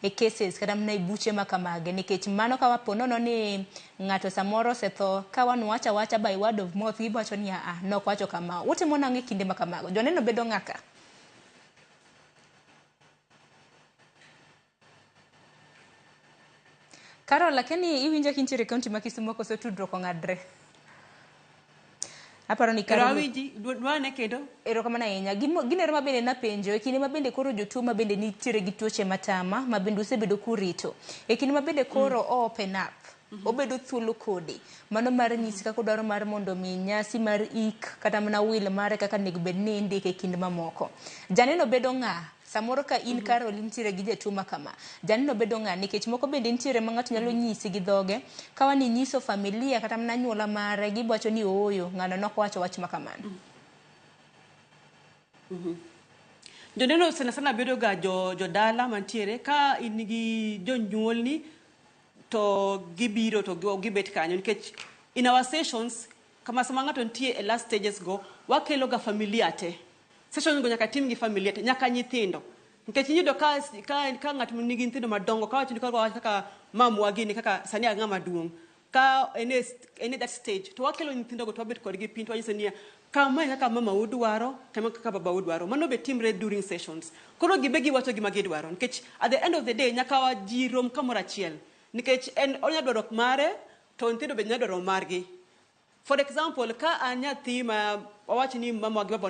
e cases kata mana e buche ma kamage nikech mano ka waponono ni ng'ato samoro osetho ka wan wacha by word of mouth giwacho ni nok wacho kama utimo nang'o e kinde ma kamago joneno bedo ng'aka Carol lakini iwinjo kintiere kaunti ma Kisumu koso tudruok ong'adre aparo ni Carol rawiji dwane kendo erokamano ahinya ginero mabende napenjo e kinde mabende koro jotuo mabende nitiere gi tuoche matama mabende osebedo kurito e kinde mabende koro open up obedo thuolo kode mano mar nyisi kaka odwaro mar mondo mi nyasi mar ik kata mana wil mare kaka nego bed ni indike e kinde mamoko janeno bedo ng'a samoro ka in Carol nitiere gi jatuo ma kama janeno bedo ng'a nikech moko bende nitiere ma ng'ato nyalo nyisi gi dhoge ka wani nyiso familia kata mana anyuola mare giwacho ni ooyo ng'ano nok wacho wach ma kamano joneno sana bedo ga jodala mantiere ka in gi jonyuolni to gibiro to gibet kanyo nikech in our sessions kama sama ng'ato nitie e last stages go wakelo ga familia te session go nyaka tim gi familia te nyaka nyithindo nikech iyudo ka ng'ato nigi nyithindo madongo ka wacho ni kaka mamwa gini kaka sani ng'ama duong' ka ene that stage to wakelo nyithindo go to wabet kodgi piny to wanyiso ni kama kaka mama udwaro kama kaka baba udwaro mano be timre during sessions koro gibe giwacho gima gidwaro nikech at the end of the day nyaka wajirom kamoro achiel nikech en onya dwaro mare to nyithindo be nya dwaro margi for example ka an nyathi ma wawacho ni mama gi baba